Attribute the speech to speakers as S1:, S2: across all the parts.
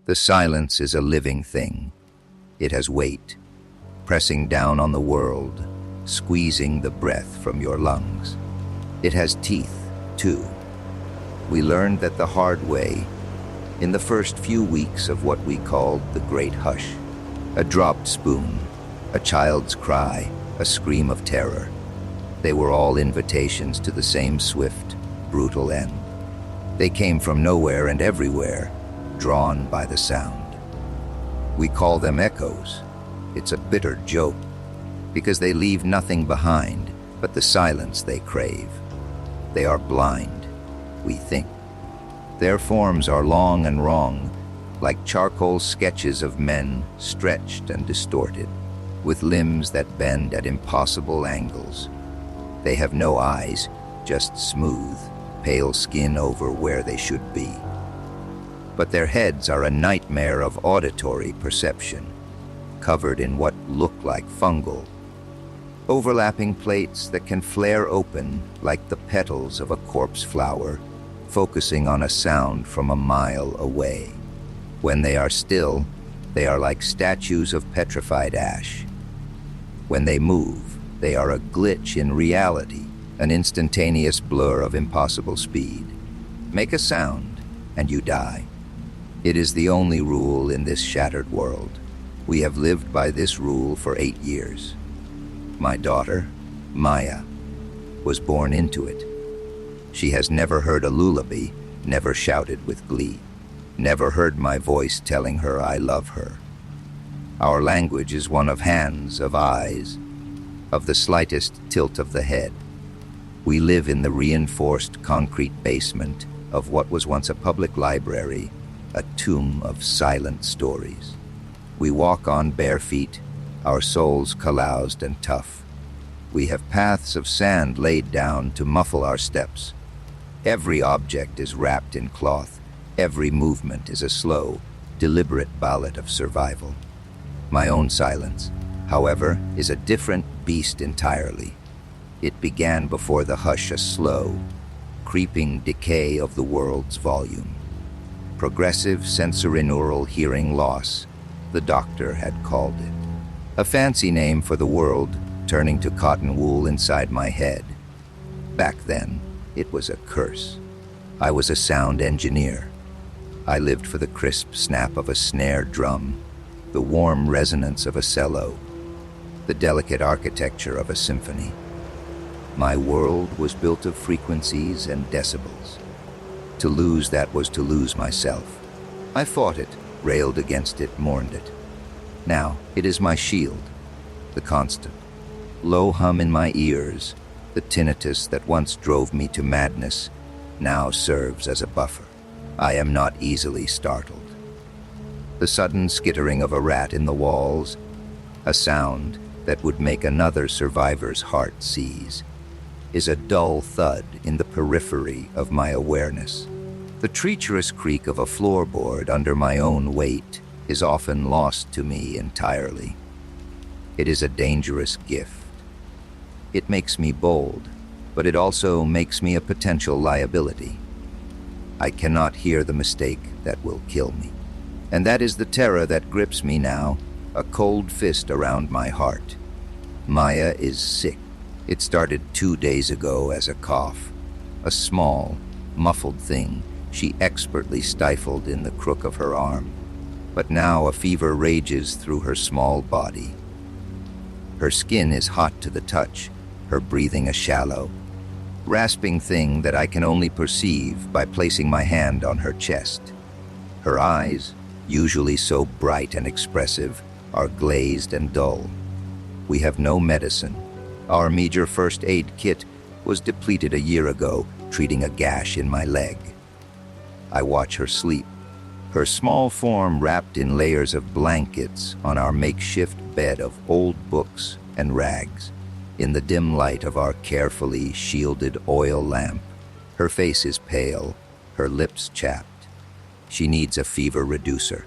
S1: The silence is a living thing. It has weight, pressing down on the world, squeezing the breath from your lungs. It has teeth, too. We learned that the hard way, in the first few weeks of what we called the Great Hush. A dropped spoon, a child's cry, a scream of terror. They were all invitations to the same swift, brutal end. They came from nowhere and everywhere, drawn by the sound. We call them echoes. It's a bitter joke, because they leave nothing behind but the silence they crave. They are blind, we think. Their forms are long and wrong, like charcoal sketches of men stretched and distorted, with limbs that bend at impossible angles. They have no eyes, just smooth, pale skin over where they should be. But their heads are a nightmare of auditory perception, covered in what look like fungal, overlapping plates that can flare open like the petals of a corpse flower, focusing on a sound from a mile away. When they are still, they are like statues of petrified ash. When they move, they are a glitch in reality, an instantaneous blur of impossible speed. Make a sound, and you die. It is the only rule in this shattered world. We have lived by this rule for 8 years. My daughter, Maya, was born into it. She has never heard a lullaby, never shouted with glee, never heard my voice telling her I love her. Our language is one of hands, of eyes, of the slightest tilt of the head. We live in the reinforced concrete basement of what was once a public library, a tomb of silent stories. We walk on bare feet, our souls caroused and tough. We have paths of sand laid down to muffle our steps. Every object is wrapped in cloth. Every movement is a slow, deliberate ballad of survival. My own silence, however, is a different beast entirely. It began before the hush, a slow, creeping decay of the world's volume. Progressive sensorineural hearing loss, the doctor had called it. A fancy name for the world turning to cotton wool inside my head. Back then, it was a curse. I was a sound engineer. I lived for the crisp snap of a snare drum, the warm resonance of a cello, the delicate architecture of a symphony. My world was built of frequencies and decibels. To lose that was to lose myself. I fought it, railed against it, mourned it. Now it is my shield, the constant low hum in my ears, the tinnitus that once drove me to madness, now serves as a buffer. I am not easily startled. The sudden skittering of a rat in the walls, a sound that would make another survivor's heart seize, is a dull thud in the periphery of my awareness. The treacherous creak of a floorboard under my own weight is often lost to me entirely. It is a dangerous gift. It makes me bold, but it also makes me a potential liability. I cannot hear the mistake that will kill me. And that is the terror that grips me now, a cold fist around my heart. Maya is sick. It started 2 days ago as a cough, a small, muffled thing she expertly stifled in the crook of her arm. But now a fever rages through her small body. Her skin is hot to the touch, her breathing a shallow, rasping thing that I can only perceive by placing my hand on her chest. Her eyes, usually so bright and expressive, are glazed and dull. We have no medicine. Our meager first aid kit was depleted a year ago, treating a gash in my leg. I watch her sleep, her small form wrapped in layers of blankets on our makeshift bed of old books and rags. In the dim light of our carefully shielded oil lamp, her face is pale, her lips chapped. She needs a fever reducer.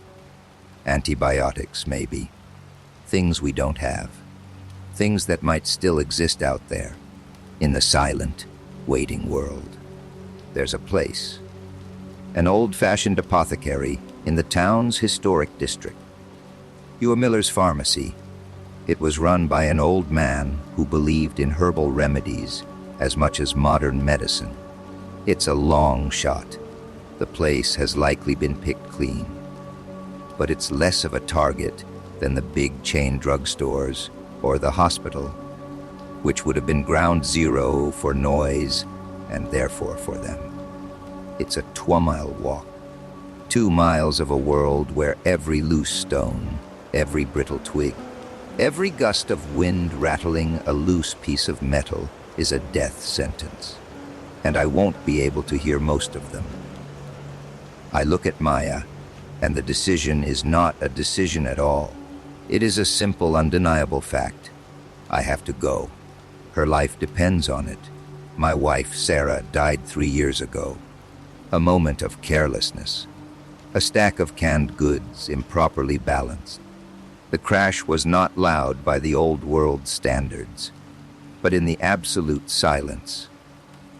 S1: Antibiotics, maybe. Things we don't have. Things that might still exist out there, in the silent, waiting world. There's a place. An old-fashioned apothecary in the town's historic district. You Miller's Pharmacy. It was run by an old man who believed in herbal remedies as much as modern medicine. It's a long shot. The place has likely been picked clean. But it's less of a target than the big chain drugstores or the hospital, which would have been ground zero for noise and therefore for them. It's a 2-mile walk, 2 miles of a world where every loose stone, every brittle twig, every gust of wind rattling a loose piece of metal is a death sentence, and I won't be able to hear most of them. I look at Maya, and the decision is not a decision at all. It is a simple, undeniable fact. I have to go. Her life depends on it. My wife, Sarah, died 3 years ago. A moment of carelessness. A stack of canned goods improperly balanced. The crash was not loud by the old world standards, but in the absolute silence,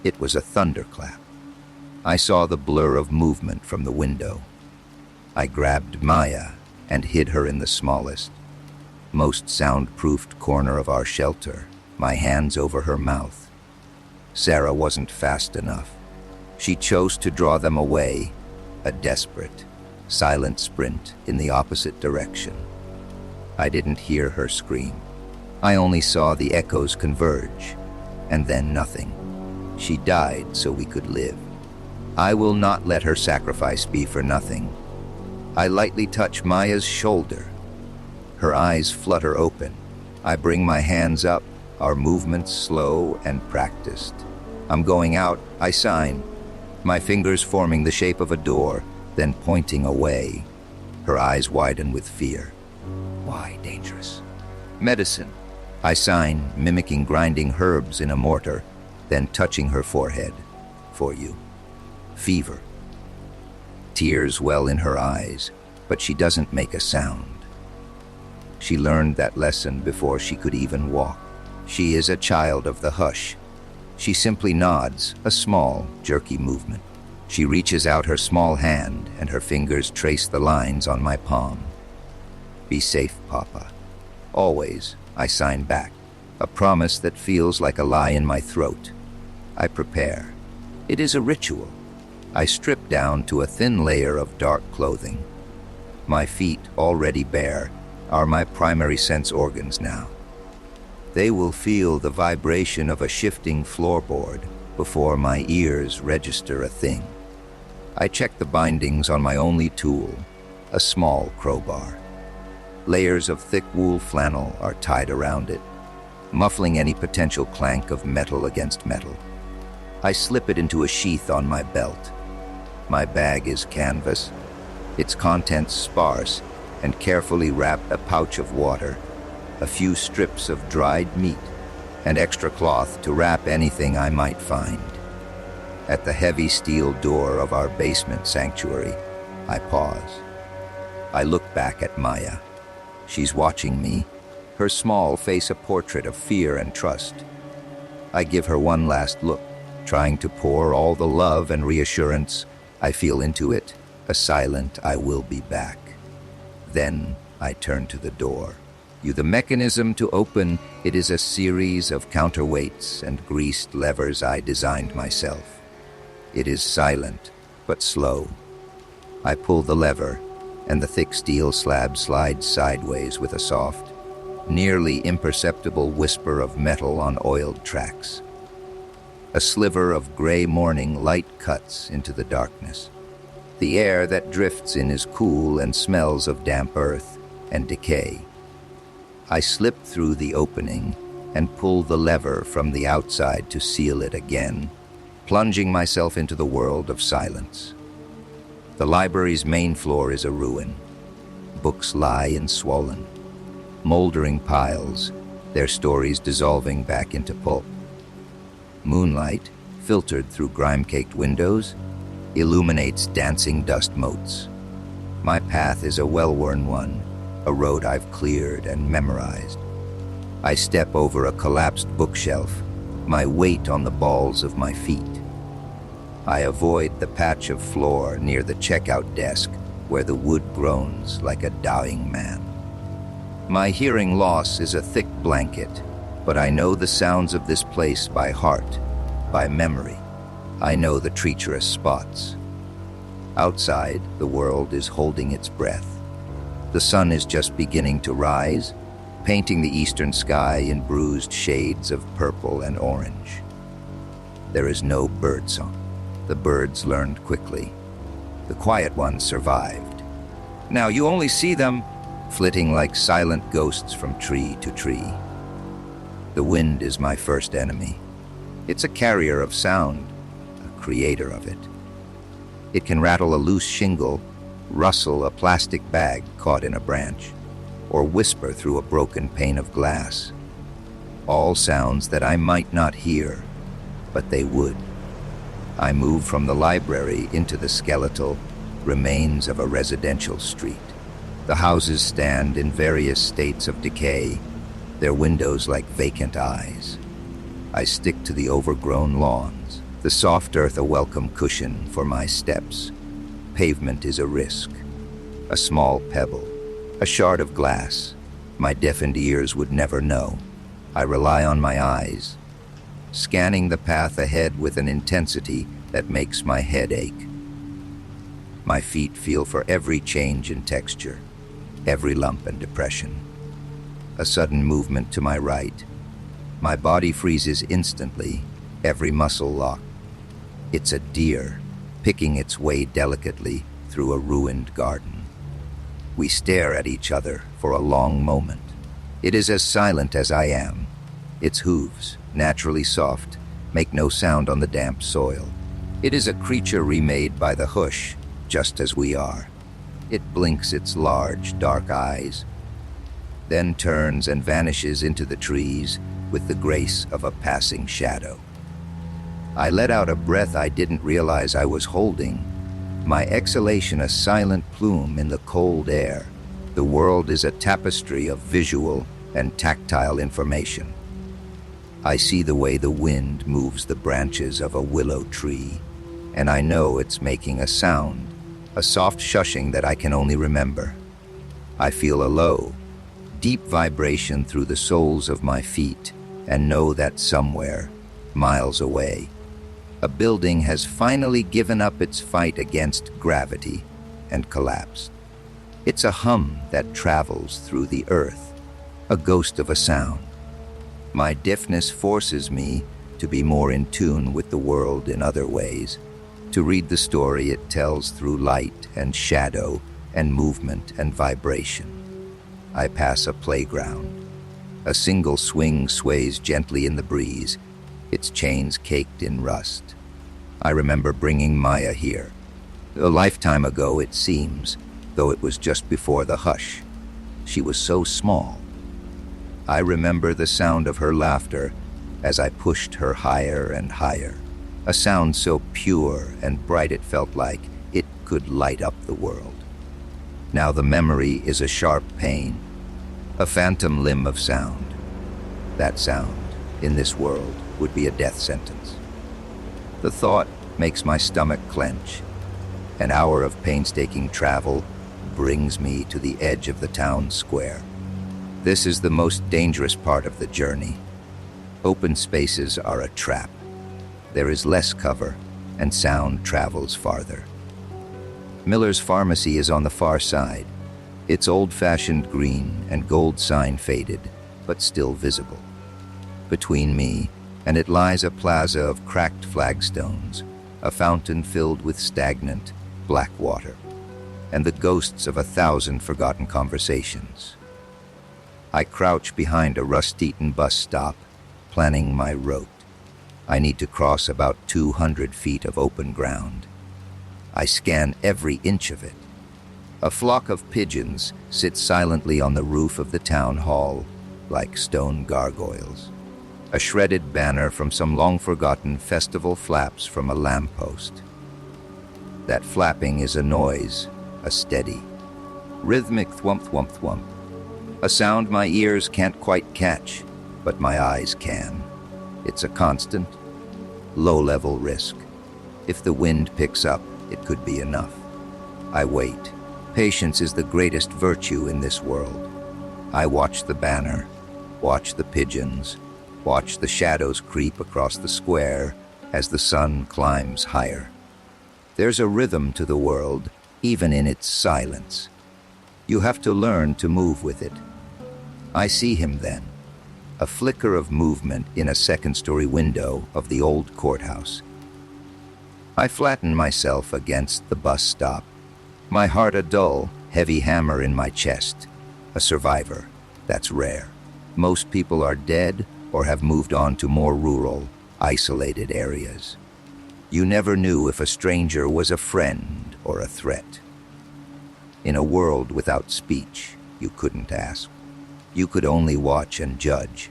S1: it was a thunderclap. I saw the blur of movement from the window. I grabbed Maya and hid her in the smallest, most soundproofed corner of our shelter, my hands over her mouth. Sarah wasn't fast enough. She chose to draw them away, a desperate, silent sprint in the opposite direction. I didn't hear her scream. I only saw the echoes converge, and then nothing. She died so we could live. I will not let her sacrifice be for nothing. I lightly touch Maya's shoulder. Her eyes flutter open. I bring my hands up, our movements slow and practiced. I'm going out, I sign, my fingers forming the shape of a door, then pointing away. Her eyes widen with fear. Why dangerous? Medicine. I sign, mimicking grinding herbs in a mortar, then touching her forehead. For you. Fever. Tears well in her eyes, but she doesn't make a sound. She learned that lesson before she could even walk. She is a child of the hush. She simply nods, a small, jerky movement. She reaches out her small hand, and her fingers trace the lines on my palm. Be safe, Papa. Always, I sign back, a promise that feels like a lie in my throat. I prepare. It is a ritual. I strip down to a thin layer of dark clothing. My feet, already bare, are my primary sense organs now. They will feel the vibration of a shifting floorboard before my ears register a thing. I check the bindings on my only tool, a small crowbar. Layers of thick wool flannel are tied around it, muffling any potential clank of metal against metal. I slip it into a sheath on my belt. My bag is canvas, its contents sparse, and carefully wrapped a pouch of water, a few strips of dried meat, and extra cloth to wrap anything I might find. At the heavy steel door of our basement sanctuary, I pause. I look back at Maya. She's watching me, her small face a portrait of fear and trust. I give her one last look, trying to pour all the love and reassurance I feel into it, a silent "I will be back." Then I turn to the door. The mechanism to open it is a series of counterweights and greased levers I designed myself. It is silent, but slow. I pull the lever, and the thick steel slab slides sideways with a soft, nearly imperceptible whisper of metal on oiled tracks. A sliver of gray morning light cuts into the darkness. The air that drifts in is cool and smells of damp earth and decay. I slip through the opening and pull the lever from the outside to seal it again, plunging myself into the world of silence. The library's main floor is a ruin. Books lie in swollen, moldering piles, their stories dissolving back into pulp. Moonlight, filtered through grime-caked windows, illuminates dancing dust motes. My path is a well-worn one, a road I've cleared and memorized. I step over a collapsed bookshelf, my weight on the balls of my feet. I avoid the patch of floor near the checkout desk, where the wood groans like a dying man. My hearing loss is a thick blanket, but I know the sounds of this place by heart, by memory. I know the treacherous spots. Outside, the world is holding its breath. The sun is just beginning to rise, painting the eastern sky in bruised shades of purple and orange. There is no birdsong. The birds learned quickly. The quiet ones survived. Now you only see them flitting like silent ghosts from tree to tree. The wind is my first enemy. It's a carrier of sound, a creator of it. It can rattle a loose shingle, rustle a plastic bag caught in a branch, or whisper through a broken pane of glass. All sounds that I might not hear, but they would. I move from the library into the skeletal remains of a residential street. The houses stand in various states of decay, their windows like vacant eyes. I stick to the overgrown lawns, the soft earth a welcome cushion for my steps. Pavement is a risk, a small pebble, a shard of glass. My deafened ears would never know. I rely on my eyes, scanning the path ahead with an intensity that makes my head ache. My feet feel for every change in texture, every lump and depression. A sudden movement to my right. My body freezes instantly, every muscle locked. It's a deer, picking its way delicately through a ruined garden. We stare at each other for a long moment. It is as silent as I am. Its hooves, naturally soft, make no sound on the damp soil. It is a creature remade by the hush, just as we are. It blinks its large, dark eyes, then turns and vanishes into the trees with the grace of a passing shadow. I let out a breath I didn't realize I was holding, my exhalation a silent plume in the cold air. The world is a tapestry of visual and tactile information. I see the way the wind moves the branches of a willow tree, and I know it's making a sound, a soft shushing that I can only remember. I feel a low, deep vibration through the soles of my feet and know that somewhere, miles away, a building has finally given up its fight against gravity and collapsed. It's a hum that travels through the earth, a ghost of a sound. My deafness forces me to be more in tune with the world in other ways, to read the story it tells through light and shadow and movement and vibration. I pass a playground. A single swing sways gently in the breeze, its chains caked in rust. I remember bringing Maya here. A lifetime ago, it seems, though it was just before the hush. She was so small. I remember the sound of her laughter as I pushed her higher and higher, a sound so pure and bright it felt like it could light up the world. Now the memory is a sharp pain, a phantom limb of sound. That sound, in this world, would be a death sentence. The thought makes my stomach clench. An hour of painstaking travel brings me to the edge of the town square. This is the most dangerous part of the journey. Open spaces are a trap. There is less cover, and sound travels farther. Miller's Pharmacy is on the far side, its old-fashioned green and gold sign faded, but still visible. Between me and it lies a plaza of cracked flagstones, a fountain filled with stagnant, black water, and the ghosts of 1,000 forgotten conversations. I crouch behind a rust-eaten bus stop, planning my route. I need to cross about 200 feet of open ground. I scan every inch of it. A flock of pigeons sit silently on the roof of the town hall, like stone gargoyles. A shredded banner from some long-forgotten festival flaps from a lamppost. That flapping is a noise, a steady, rhythmic thwump, thwump, thwump. A sound my ears can't quite catch, but my eyes can. It's a constant, low-level risk. If the wind picks up, it could be enough. I wait, Patience is the greatest virtue in this world. I watch the banner, watch the pigeons, watch the shadows creep across the square as the sun climbs higher. There's a rhythm to the world, even in its silence. You have to learn to move with it. I see him then, a flicker of movement in a second-story window of the old courthouse. I flatten myself against the bus stop, my heart a dull, heavy hammer in my chest. A survivor, that's rare. Most people are dead or have moved on to more rural, isolated areas. You never knew if a stranger was a friend or a threat. In a world without speech, you couldn't ask. You could only watch and judge.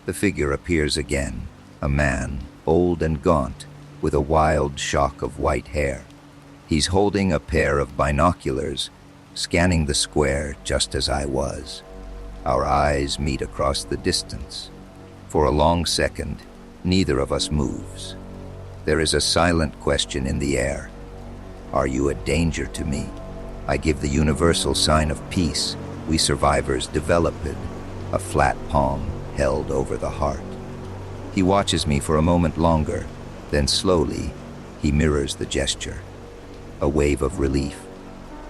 S1: The figure appears again, a man, old and gaunt, with a wild shock of white hair. He's holding a pair of binoculars, scanning the square just as I was. Our eyes meet across the distance. For a long second, neither of us moves. There is a silent question in the air. Are you a danger to me? I give the universal sign of peace we survivors developed, a flat palm held over the heart. He watches me for a moment longer, then slowly, he mirrors the gesture. A wave of relief,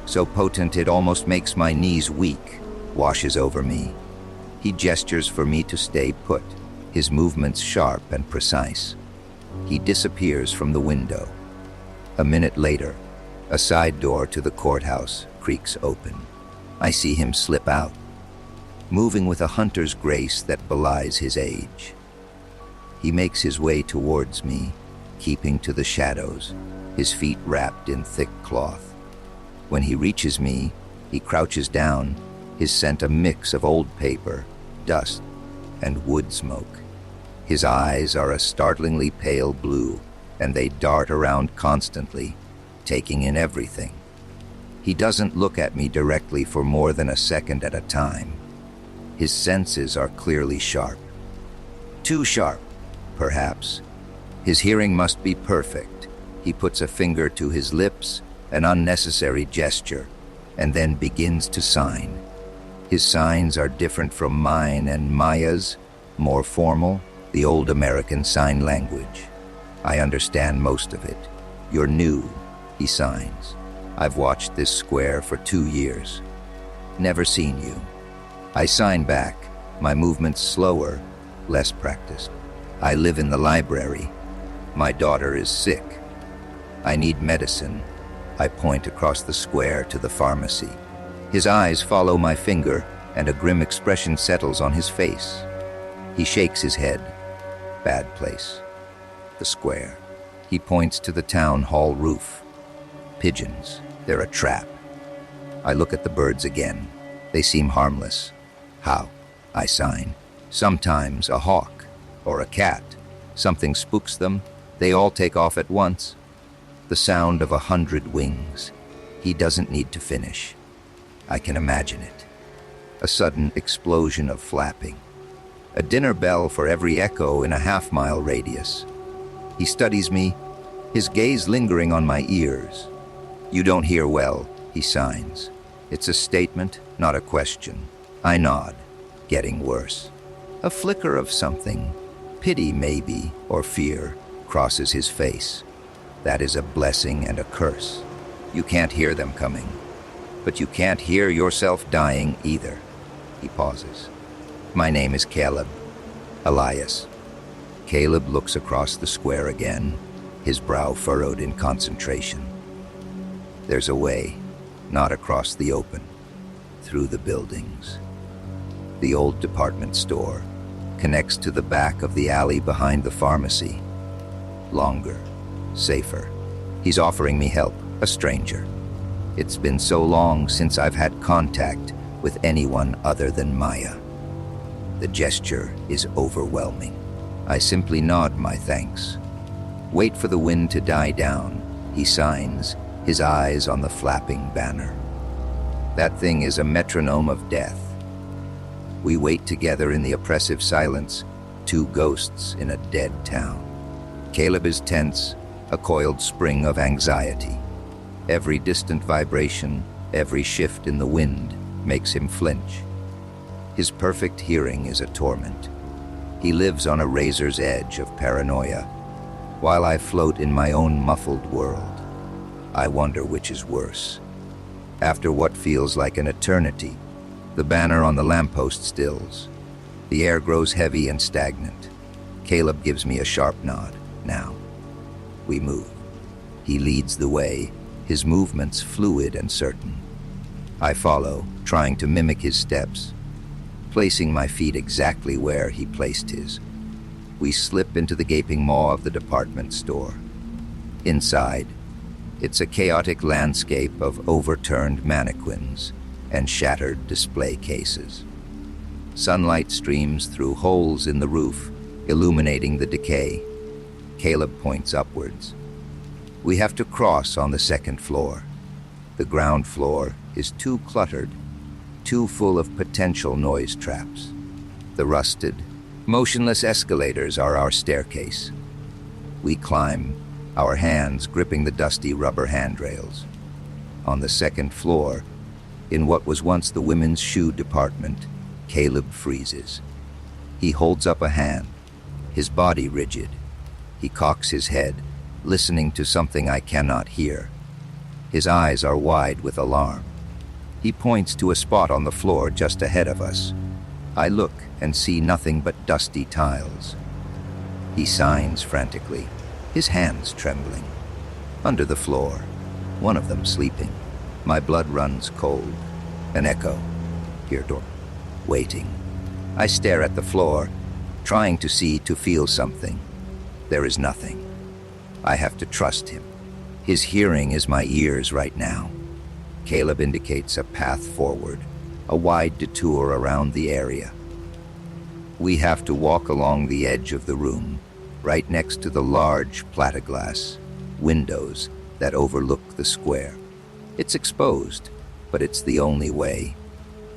S1: so potent it almost makes my knees weak, washes over me. He gestures for me to stay put, his movements sharp and precise. He disappears from the window. A minute later, a side door to the courthouse creaks open. I see him slip out, moving with a hunter's grace that belies his age. He makes his way towards me, keeping to the shadows, his feet wrapped in thick cloth. When he reaches me, he crouches down, his scent a mix of old paper, dust, and wood smoke. His eyes are a startlingly pale blue, and they dart around constantly, taking in everything. He doesn't look at me directly for more than a second at a time. His senses are clearly sharp. Too sharp, perhaps. His hearing must be perfect. He puts a finger to his lips, an unnecessary gesture, and then begins to sign. His signs are different from mine and Maya's, more formal, the old American sign language. I understand most of it. You're new, he signs. I've watched this square for 2 years. Never seen you. I sign back, my movements slower, less practiced. I live in the library. My daughter is sick. I need medicine. I point across the square to the pharmacy. His eyes follow my finger, and a grim expression settles on his face. He shakes his head. Bad place. The square. He points to the town hall roof. Pigeons. They're a trap. I look at the birds again. They seem harmless. How? I sign. Sometimes a hawk or a cat. Something spooks them. They all take off at once. The sound of 100 wings. He doesn't need to finish. I can imagine it. A sudden explosion of flapping. A dinner bell for every echo in a half-mile radius. He studies me, his gaze lingering on my ears. You don't hear well, he signs. It's a statement, not a question. I nod, getting worse. A flicker of something, pity maybe, or fear, crosses his face. That is a blessing and a curse. You can't hear them coming, but you can't hear yourself dying either. He pauses. My name is Caleb. Elias. Caleb looks across the square again, his brow furrowed in concentration. There's a way, not across the open, through the buildings. The old department store connects to the back of the alley behind the pharmacy. Longer, safer. He's offering me help, a stranger. It's been so long since I've had contact with anyone other than Maya. The gesture is overwhelming. I simply nod my thanks. Wait for the wind to die down, he signs, his eyes on the flapping banner. That thing is a metronome of death. We wait together in the oppressive silence, two ghosts in a dead town. Caleb is tense, a coiled spring of anxiety. Every distant vibration, Every shift in the wind makes him flinch. His perfect hearing is a torment. He lives on a razor's edge of paranoia, while I float in my own muffled world. I wonder which is worse. After what feels like an eternity, the banner on the lamppost stills. The air grows heavy and stagnant. Caleb gives me a sharp nod. Now, we move. He leads the way, his movements fluid and certain. I follow, trying to mimic his steps, placing my feet exactly where he placed his. We slip into the gaping maw of the department store. Inside, it's a chaotic landscape of overturned mannequins and shattered display cases. Sunlight streams through holes in the roof, illuminating the decay. Caleb points upwards. We have to cross on the second floor. The ground floor is too cluttered, too full of potential noise traps. The rusted, motionless escalators are our staircase. We climb, our hands gripping the dusty rubber handrails. On the second floor, in what was once the women's shoe department, Caleb freezes. He holds up a hand, his body rigid. He cocks his head, listening to something I cannot hear. His eyes are wide with alarm. He points to a spot on the floor just ahead of us. I look and see nothing but dusty tiles. He signs frantically, his hands trembling. Under the floor, one of them sleeping. My blood runs cold. An echo. Here, door. Waiting. I stare at the floor, trying to see, to feel something. There is nothing. I have to trust him. His hearing is my ears right now. Caleb indicates a path forward, a wide detour around the area. We have to walk along the edge of the room, right next to the large plate-glass windows that overlook the square. It's exposed, but it's the only way.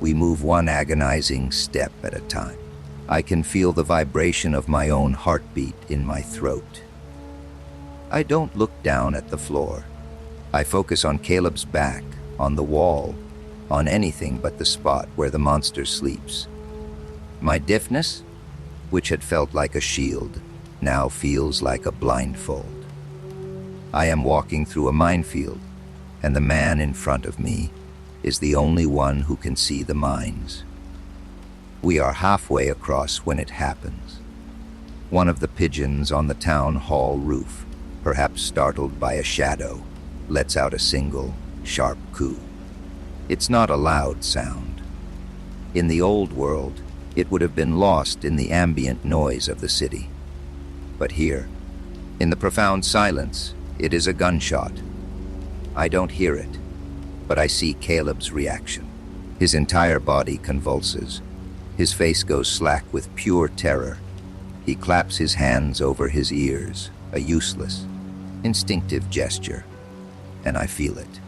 S1: We move one agonizing step at a time. I can feel the vibration of my own heartbeat in my throat. I don't look down at the floor. I focus on Caleb's back, on the wall, on anything but the spot where the monster sleeps. My deafness, which had felt like a shield, now feels like a blindfold. I am walking through a minefield, and the man in front of me is the only one who can see the mines. We are halfway across when it happens. One of the pigeons on the town hall roof, perhaps startled by a shadow, lets out a single, sharp coo. It's not a loud sound. In the old world, it would have been lost in the ambient noise of the city. But here, in the profound silence, it is a gunshot. I don't hear it, but I see Caleb's reaction. His entire body convulses. His face goes slack with pure terror. He claps his hands over his ears, a useless, instinctive gesture, and I feel it.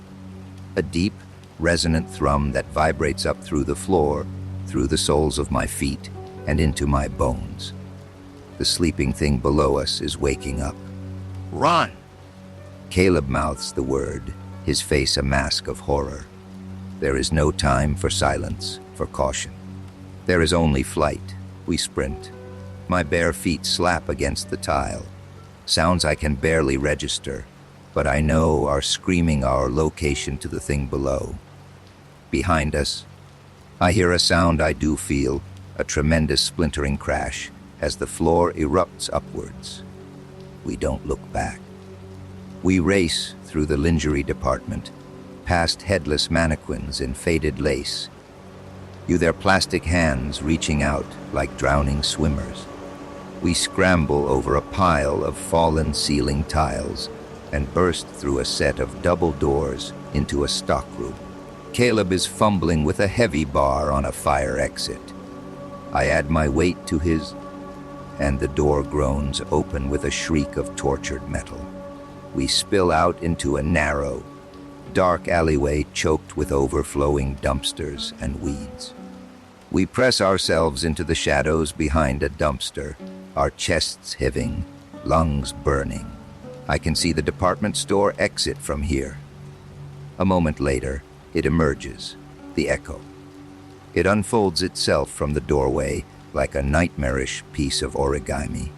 S1: A deep, resonant thrum that vibrates up through the floor, through the soles of my feet, and into my bones. The sleeping thing below us is waking up. Run! Caleb mouths the word, his face a mask of horror. There is no time for silence, for caution. There is only flight. We sprint. My bare feet slap against the tile. Sounds I can barely register, but I know are screaming our location to the thing below. Behind us, I hear a sound I do feel, a tremendous splintering crash as the floor erupts upwards. We don't look back. We race through the lingerie department, past headless mannequins in faded lace, their plastic hands reaching out like drowning swimmers. We scramble over a pile of fallen ceiling tiles and burst through a set of double doors into a stockroom. Caleb is fumbling with a heavy bar on a fire exit. I add my weight to his, and the door groans open with a shriek of tortured metal. We spill out into a narrow, dark alleyway choked with overflowing dumpsters and weeds. We press ourselves into the shadows behind a dumpster, our chests heaving, lungs burning. I can see the department store exit from here. A moment later, It emerges, the echo. It unfolds itself from the doorway like a nightmarish piece of origami.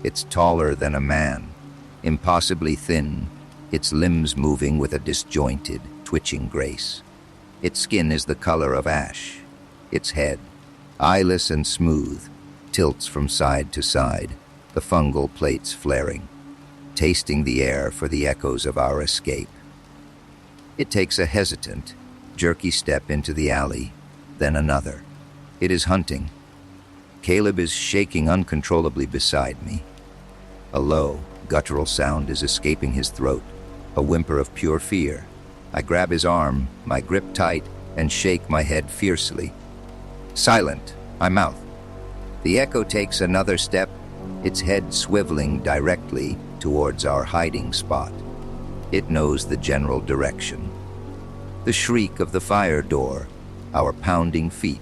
S1: It's taller than a man, impossibly thin, its limbs moving with a disjointed, twitching grace. Its skin is the color of ash. Its head, eyeless and smooth, tilts from side to side, the fungal plates flaring, tasting the air for the echoes of our escape. It takes a hesitant, jerky step into the alley, then another. It is hunting. Caleb is shaking uncontrollably beside me. A low, guttural sound is escaping his throat, a whimper of pure fear. I grab his arm, my grip tight, and shake my head fiercely. Silent, I mouth. The echo takes another step, its head swiveling directly towards our hiding spot. It knows the general direction. The shriek of the fire door, our pounding feet.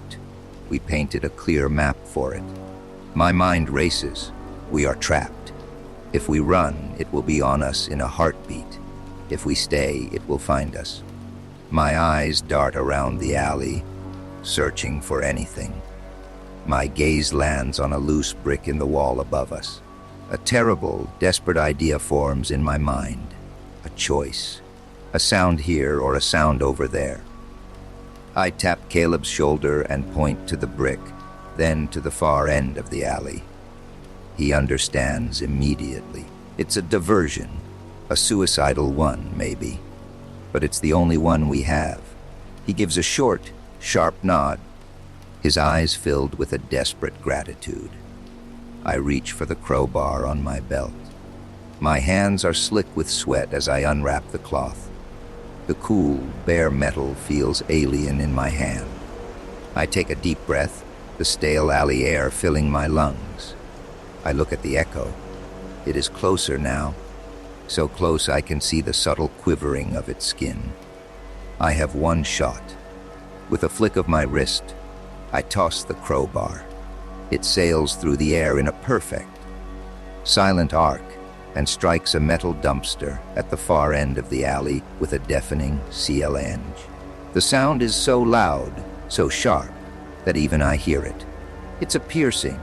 S1: We painted a clear map for it. My mind races. We are trapped. If we run, it will be on us in a heartbeat. If we stay, it will find us. My eyes dart around the alley, searching for anything. My gaze lands on a loose brick in the wall above us. A terrible, desperate idea forms in my mind. A choice. A sound here or a sound over there. I tap Caleb's shoulder and point to the brick, then to the far end of the alley. He understands immediately. It's a diversion, a suicidal one, maybe. But it's the only one we have. He gives a short, sharp nod, his eyes filled with a desperate gratitude. I reach for the crowbar on my belt. My hands are slick with sweat as I unwrap the cloth. The cool, bare metal feels alien in my hand. I take a deep breath, the stale alley air filling my lungs. I look at the echo. It is closer now, so close I can see the subtle quivering of its skin. I have one shot. With a flick of my wrist, I toss the crowbar. It sails through the air in a perfect, silent arc and strikes a metal dumpster at the far end of the alley with a deafening clang. The sound is so loud, so sharp, that even I hear it. It's a piercing,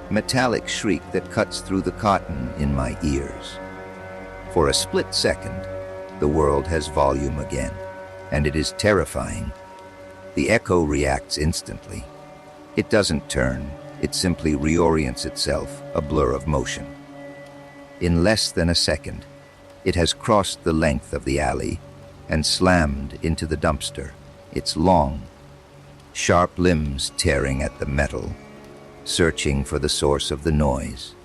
S1: metallic shriek that cuts through the cotton in my ears. For a split second, the world has volume again, and it is terrifying. The echo reacts instantly. It doesn't turn, it simply reorients itself, a blur of motion. In less than a second, it has crossed the length of the alley and slammed into the dumpster, its long, sharp limbs tearing at the metal, searching for the source of the noise.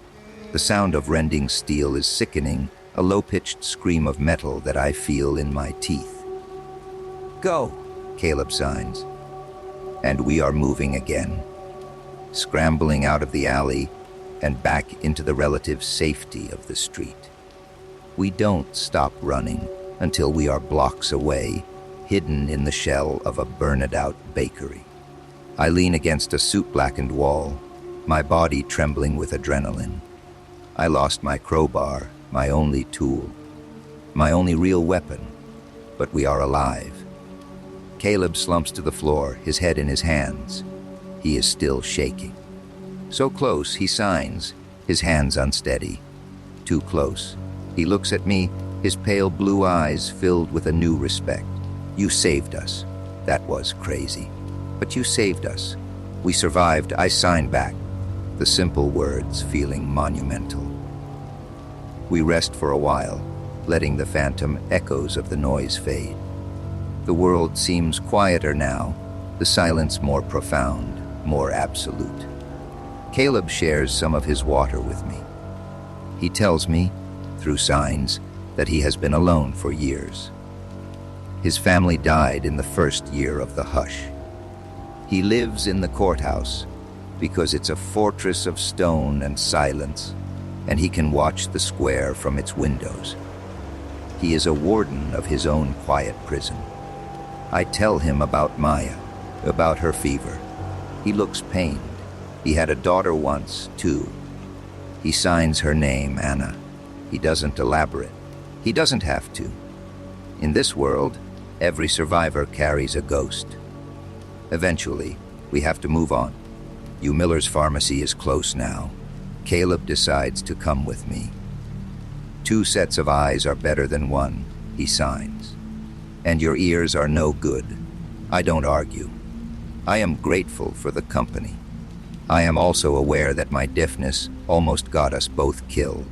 S1: The sound of rending steel is sickening, a low-pitched scream of metal that I feel in my teeth. "Go," Caleb signs. And we are moving again, scrambling out of the alley and back into the relative safety of the street. We don't stop running until we are blocks away, hidden in the shell of a burned-out bakery. I lean against a soot-blackened wall, my body trembling with adrenaline. I lost my crowbar, my only tool, my only real weapon, but we are alive. Caleb slumps to the floor, his head in his hands. He is still shaking. So close, he signs, his hands unsteady. Too close. He looks at me, his pale blue eyes filled with a new respect. "You saved us." That was crazy. "But you saved us. We survived." I sign back, the simple words feeling monumental. We rest for a while, letting the phantom echoes of the noise fade. The world seems quieter now, the silence more profound, more absolute. Caleb shares some of his water with me. He tells me, through signs, that he has been alone for years. His family died in the first year of the hush. He lives in the courthouse because it's a fortress of stone and silence, and he can watch the square from its windows. He is a warden of his own quiet prison. I tell him about Maya, about her fever. He looks pained. He had a daughter once, too. He signs her name, Anna. He doesn't elaborate. He doesn't have to. In this world, Every survivor carries a ghost. Eventually, we have to move on. You Miller's pharmacy is close now. Caleb decides to come with me. 2 sets of eyes are better than 1, he signs. And your ears are no good. I don't argue. I am grateful for the company. I am also aware that my deafness almost got us both killed.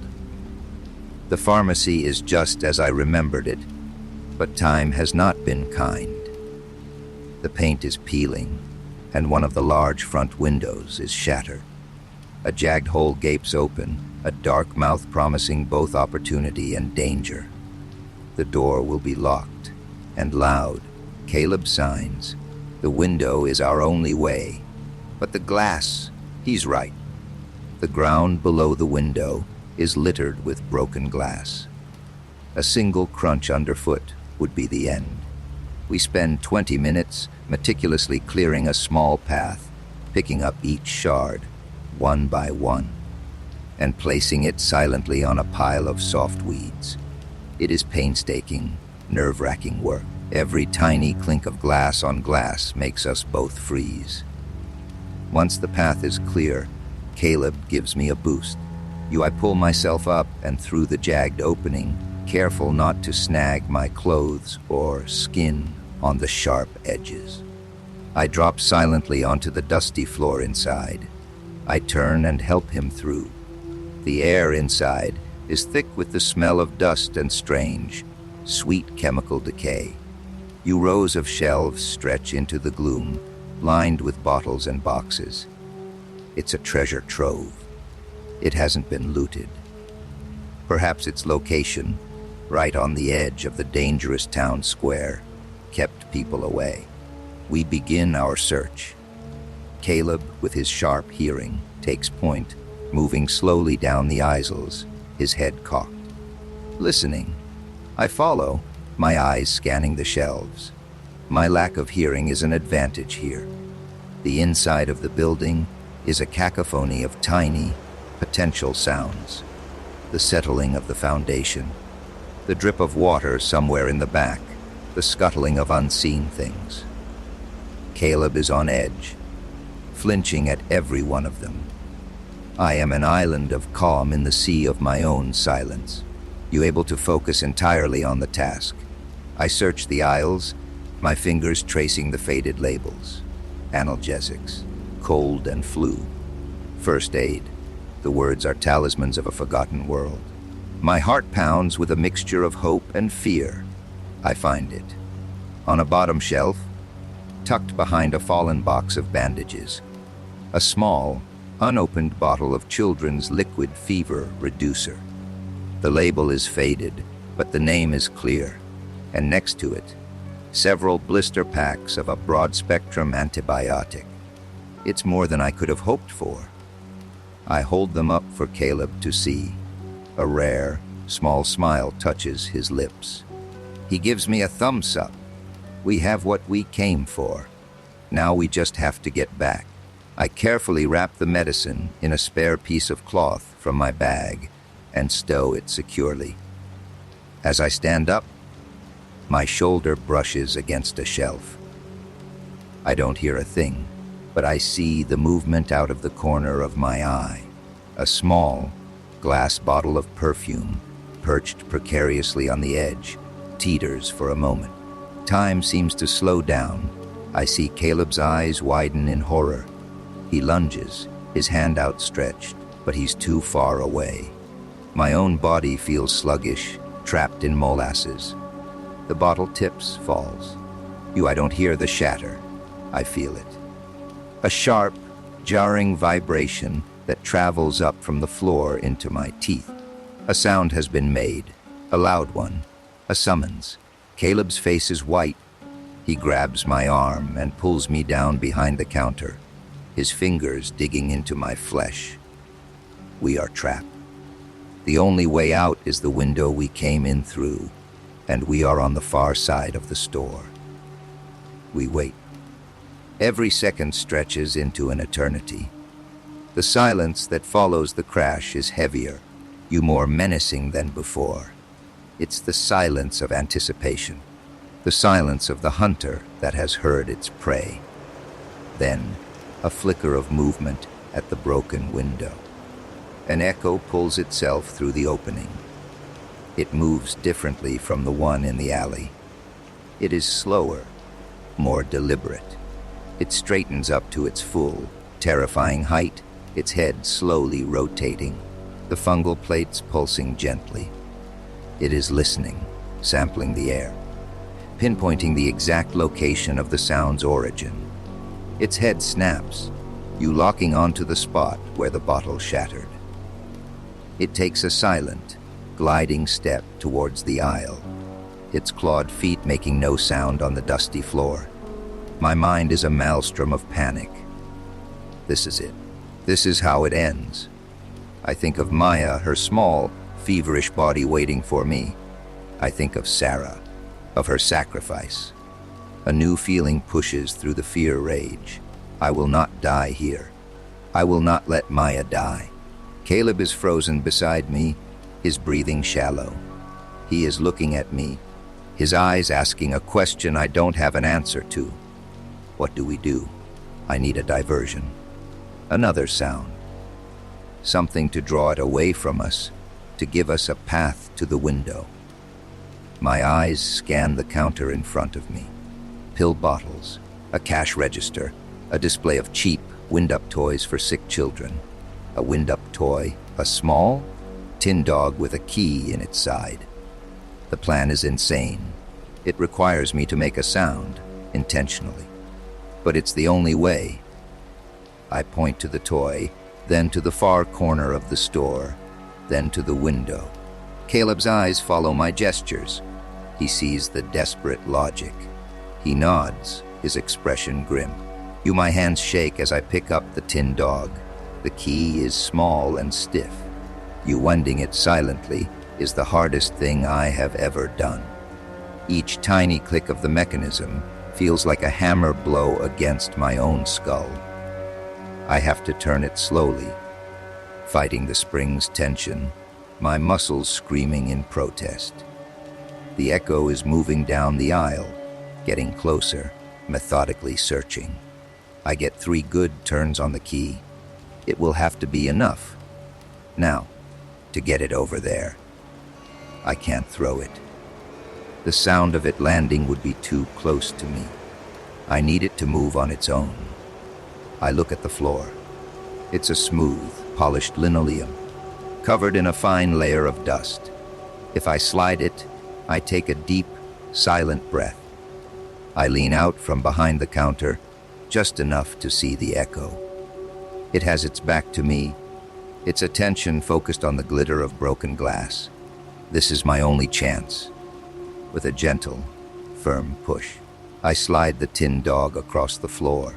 S1: The pharmacy is just as I remembered it, but time has not been kind. The paint is peeling, and one of the large front windows is shattered. A jagged hole gapes open, a dark mouth promising both opportunity and danger. The door will be locked, and loud, Caleb signs, "The window is our only way." But the glass, he's right. The ground below the window is littered with broken glass. A single crunch underfoot would be the end. We spend 20 minutes meticulously clearing a small path, picking up each shard, one by one, and placing it silently on a pile of soft weeds. It is painstaking, nerve-wracking work. Every tiny clink of glass on glass makes us both freeze. Once the path is clear, Caleb gives me a boost. I pull myself up and through the jagged opening, careful not to snag my clothes or skin on the sharp edges. I drop silently onto the dusty floor inside. I turn and help him through. The air inside is thick with the smell of dust and strange, sweet chemical decay. Rows of shelves stretch into the gloom, lined with bottles and boxes. It's a treasure trove. It hasn't been looted. Perhaps its location, right on the edge of the dangerous town square, kept people away. We begin our search. Caleb, with his sharp hearing, takes point, moving slowly down the aisles, his head cocked. Listening, I follow, my eyes scanning the shelves. My lack of hearing is an advantage here. The inside of the building is a cacophony of tiny, potential sounds. The settling of the foundation, the drip of water somewhere in the back, the scuttling of unseen things. Caleb is on edge, flinching at every one of them. I am an island of calm in the sea of my own silence. Able to focus entirely on the task. I search the aisles, my fingers tracing the faded labels. Analgesics, cold and flu, first aid. The words are talismans of a forgotten world. My heart pounds with a mixture of hope and fear. I find it. On a bottom shelf, tucked behind a fallen box of bandages, a small, unopened bottle of children's liquid fever reducer. The label is faded, but the name is clear, and next to it, several blister packs of a broad-spectrum antibiotic. It's more than I could have hoped for. I hold them up for Caleb to see. A rare, small smile touches his lips. He gives me a thumbs up. We have what we came for. Now we just have to get back. I carefully wrap the medicine in a spare piece of cloth from my bag and stow it securely. As I stand up, my shoulder brushes against a shelf. I don't hear a thing, but I see the movement out of the corner of my eye. A small, glass bottle of perfume, perched precariously on the edge, teeters for a moment. Time seems to slow down. I see Caleb's eyes widen in horror. He lunges, his hand outstretched, but he's too far away. My own body feels sluggish, trapped in molasses. The bottle tips, falls. I don't hear the shatter. I feel it. A sharp, jarring vibration that travels up from the floor into my teeth. A sound has been made, a loud one, a summons. Caleb's face is white. He grabs my arm and pulls me down behind the counter, his fingers digging into my flesh. We are trapped. The only way out is the window we came in through, and we are on the far side of the store. We wait. Every second stretches into an eternity. The silence that follows the crash is heavier, more menacing than before. It's the silence of anticipation. the silence of the hunter that has heard its prey. Then, a flicker of movement at the broken window. An echo pulls itself through the opening. It moves differently from the one in the alley. It is slower, more deliberate. It straightens up to its full, terrifying height, its head slowly rotating, the fungal plates pulsing gently. It is listening, sampling the air, pinpointing the exact location of the sound's origin. Its head snaps, you locking onto the spot where the bottle shattered. It takes a silent, gliding step towards the aisle, its clawed feet making no sound on the dusty floor. My mind is a maelstrom of panic. This is it. This is how it ends. I think of Maya, her small, feverish body waiting for me. I think of Sarah, of her sacrifice. A new feeling pushes through the fear rage. I will not die here. I will not let Maya die. Caleb is frozen beside me, his breathing shallow. He is looking at me, his eyes asking a question I don't have an answer to. What do we do? I need a diversion. Another sound. Something to draw it away from us, to give us a path to the window. My eyes scan the counter in front of me. Pill bottles, a cash register, a display of cheap, wind-up toys for sick children. A wind-up toy, a small, tin dog with a key in its side. The plan is insane. It requires me to make a sound, intentionally. But it's the only way. I point to the toy, then to the far corner of the store, then to the window. Caleb's eyes follow my gestures. He sees the desperate logic. He nods, his expression grim. My hands shake as I pick up the tin dog. The key is small and stiff. Winding it silently is the hardest thing I have ever done. Each tiny click of the mechanism feels like a hammer blow against my own skull. I have to turn it slowly, fighting the spring's tension, my muscles screaming in protest. The echo is moving down the aisle, getting closer, methodically searching. I get 3 good turns on the key. It will have to be enough. Now, to get it over there. I can't throw it. The sound of it landing would be too close to me. I need it to move on its own. I look at the floor. It's a smooth, polished linoleum, covered in a fine layer of dust. If I slide it, I take a deep, silent breath. I lean out from behind the counter, just enough to see the echo. It has its back to me, its attention focused on the glitter of broken glass. This is my only chance. With a gentle, firm push, I slide the tin dog across the floor.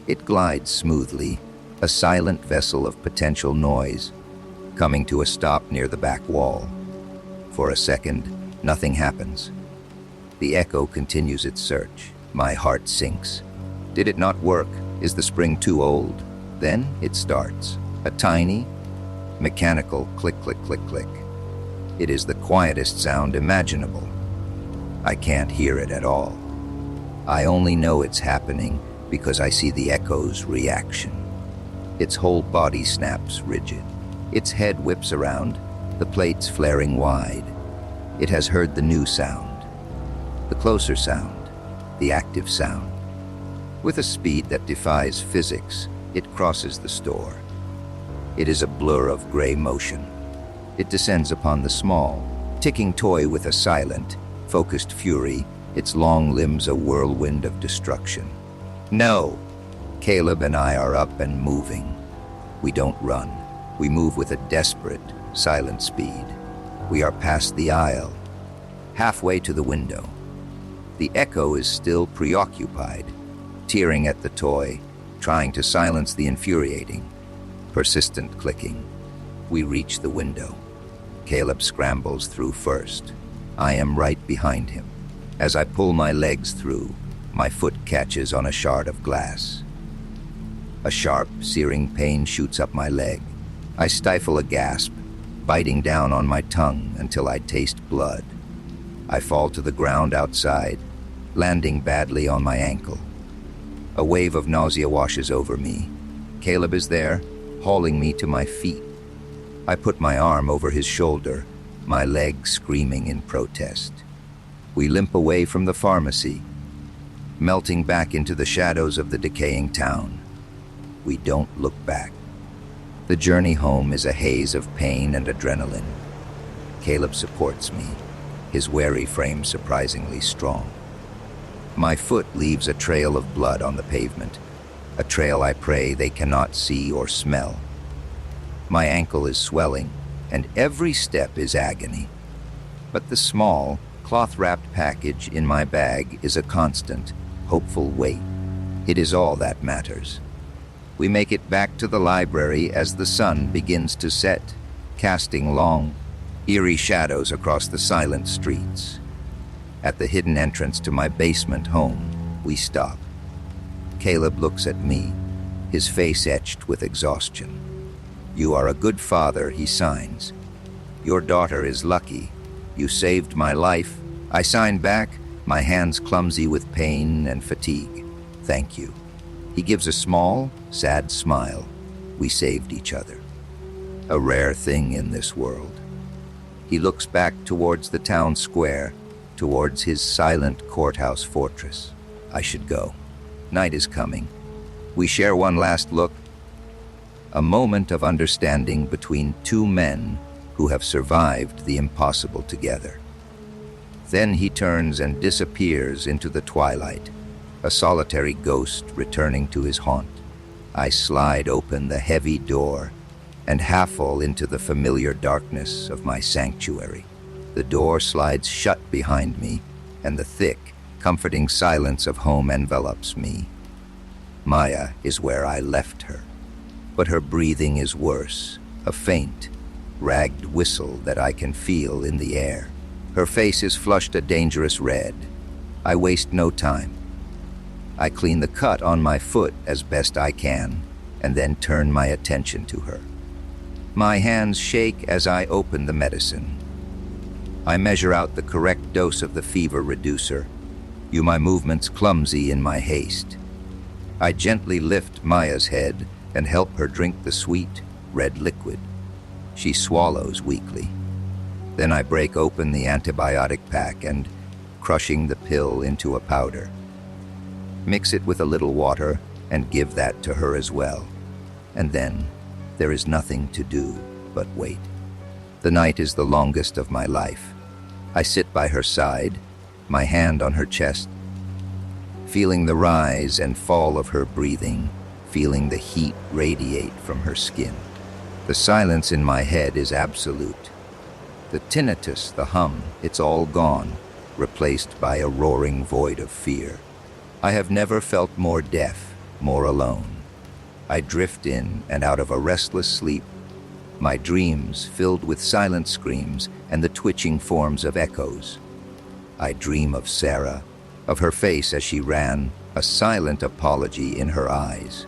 S1: It glides smoothly, a silent vessel of potential noise, coming to a stop near the back wall. For a second, nothing happens. The echo continues its search. My heart sinks. Did it not work? Is the spring too old? Then it starts. A tiny, mechanical click, click, click, click. It is the quietest sound imaginable. I can't hear it at all. I only know it's happening because I see the echo's reaction. Its whole body snaps rigid. Its head whips around, the plates flaring wide. It has heard the new sound, the closer sound, the active sound. With a speed that defies physics, it crosses the store. It is a blur of gray motion. It descends upon the small, ticking toy with a silent, focused fury, its long limbs a whirlwind of destruction. No! Caleb and I are up and moving. We don't run. We move with a desperate, silent speed. We are past the aisle, halfway to the window. The echo is still preoccupied, tearing at the toy, trying to silence the infuriating, persistent clicking. We reach the window. Caleb scrambles through first. I am right behind him. As I pull my legs through, my foot catches on a shard of glass. A sharp, searing pain shoots up my leg. I stifle a gasp, biting down on my tongue until I taste blood. I fall to the ground outside, landing badly on my ankle. A wave of nausea washes over me. Caleb is there, hauling me to my feet. I put my arm over his shoulder, my leg screaming in protest. We limp away from the pharmacy, melting back into the shadows of the decaying town. We don't look back. The journey home is a haze of pain and adrenaline. Caleb supports me, his wary frame surprisingly strong. My foot leaves a trail of blood on the pavement, a trail I pray they cannot see or smell. My ankle is swelling, and every step is agony. But the small, cloth-wrapped package in my bag is a constant, hopeful weight. It is all that matters. We make it back to the library as the sun begins to set, casting long, eerie shadows across the silent streets. At the hidden entrance to my basement home, we stop. Caleb looks at me, his face etched with exhaustion. "You are a good father," he signs. "Your daughter is lucky. You saved my life." I sign back, my hands clumsy with pain and fatigue. "Thank you." He gives a small, sad smile. We saved each other. A rare thing in this world. He looks back towards the town square, towards his silent courthouse fortress. I should go. Night is coming. We share one last look. A moment of understanding between two men who have survived the impossible together. Then he turns and disappears into the twilight, a solitary ghost returning to his haunt. I slide open the heavy door and half fall into the familiar darkness of my sanctuary. The door slides shut behind me, and the thick, comforting silence of home envelops me. Maya is where I left her, but her breathing is worse, a faint, ragged whistle that I can feel in the air. Her face is flushed a dangerous red. I waste no time. I clean the cut on my foot as best I can, and then turn my attention to her. My hands shake as I open the medicine. I measure out the correct dose of the fever reducer, my movements clumsy in my haste. I gently lift Maya's head and help her drink the sweet, red liquid. She swallows weakly. Then I break open the antibiotic pack and, crushing the pill into a powder, mix it with a little water and give that to her as well. And then there is nothing to do but wait. The night is the longest of my life. I sit by her side, my hand on her chest, feeling the rise and fall of her breathing, feeling the heat radiate from her skin. The silence in my head is absolute. The tinnitus, the hum, it's all gone, replaced by a roaring void of fear. I have never felt more deaf, more alone. I drift in and out of a restless sleep, my dreams filled with silent screams and the twitching forms of echoes. I dream of Sarah, of her face as she ran, a silent apology in her eyes.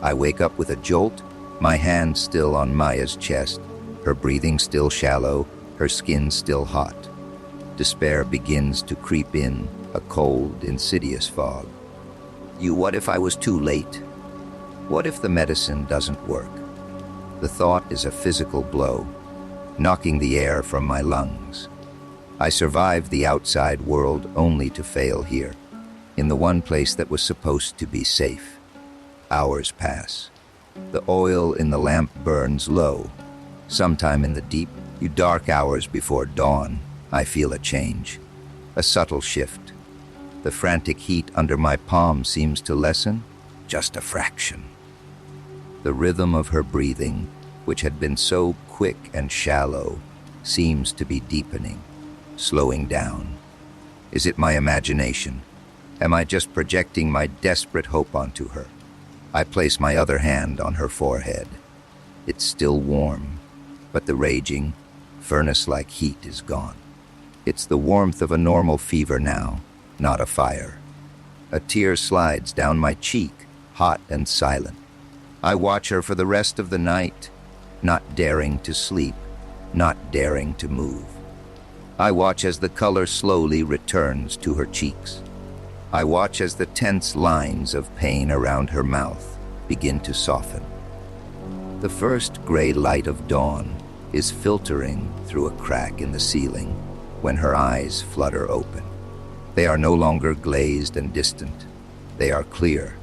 S1: I wake up with a jolt, my hand still on Maya's chest, her breathing still shallow, her skin still hot. Despair begins to creep in, a cold, insidious fog. What if I was too late? What if the medicine doesn't work? The thought is a physical blow, knocking the air from my lungs. I survived the outside world only to fail here, in the one place that was supposed to be safe. Hours pass. The oil in the lamp burns low. Sometime in the deep, dark hours before dawn, I feel a change, a subtle shift. The frantic heat under my palm seems to lessen, just a fraction. The rhythm of her breathing, which had been so quick and shallow, seems to be deepening, slowing down. Is it my imagination? Am I just projecting my desperate hope onto her? I place my other hand on her forehead. It's still warm, but the raging, furnace-like heat is gone. It's the warmth of a normal fever now, not a fire. A tear slides down my cheek, hot and silent. I watch her for the rest of the night, not daring to sleep, not daring to move. I watch as the color slowly returns to her cheeks. I watch as the tense lines of pain around her mouth begin to soften. The first gray light of dawn is filtering through a crack in the ceiling when her eyes flutter open. They are no longer glazed and distant. They are clear.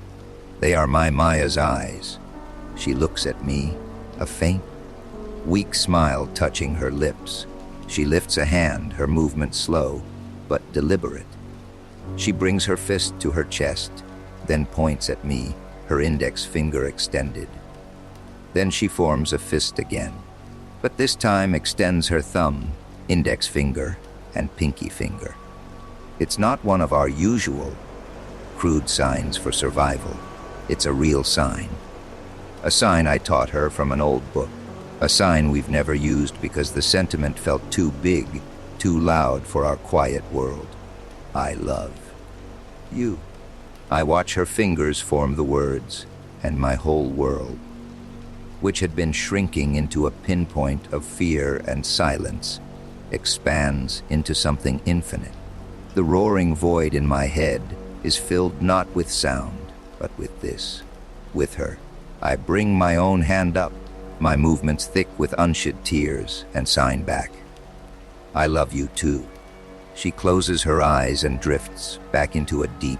S1: They are my Maya's eyes. She looks at me, a faint, weak smile touching her lips. She lifts a hand, her movement slow, but deliberate. She brings her fist to her chest, then points at me, her index finger extended. Then she forms a fist again, but this time extends her thumb, index finger, and pinky finger. It's not one of our usual crude signs for survival. It's a real sign. A sign I taught her from an old book. A sign we've never used because the sentiment felt too big, too loud for our quiet world. I love you. I watch her fingers form the words, and my whole world, which had been shrinking into a pinpoint of fear and silence, expands into something infinite. The roaring void in my head is filled not with sound, but with this, with her. I bring my own hand up, my movements thick with unshed tears, and sign back. I love you too. She closes her eyes and drifts back into a deep,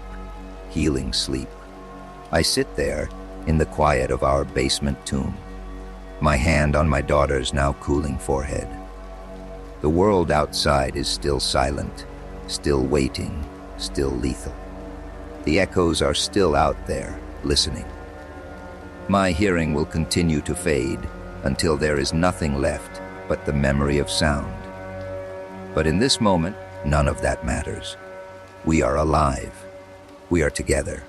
S1: healing sleep. I sit there in the quiet of our basement tomb, my hand on my daughter's now cooling forehead. The world outside is still silent, still waiting, still lethal. The echoes are still out there, listening. My hearing will continue to fade until there is nothing left but the memory of sound. But in this moment, none of that matters. We are alive. We are together.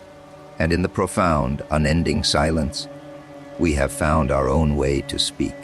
S1: And in the profound, unending silence, we have found our own way to speak.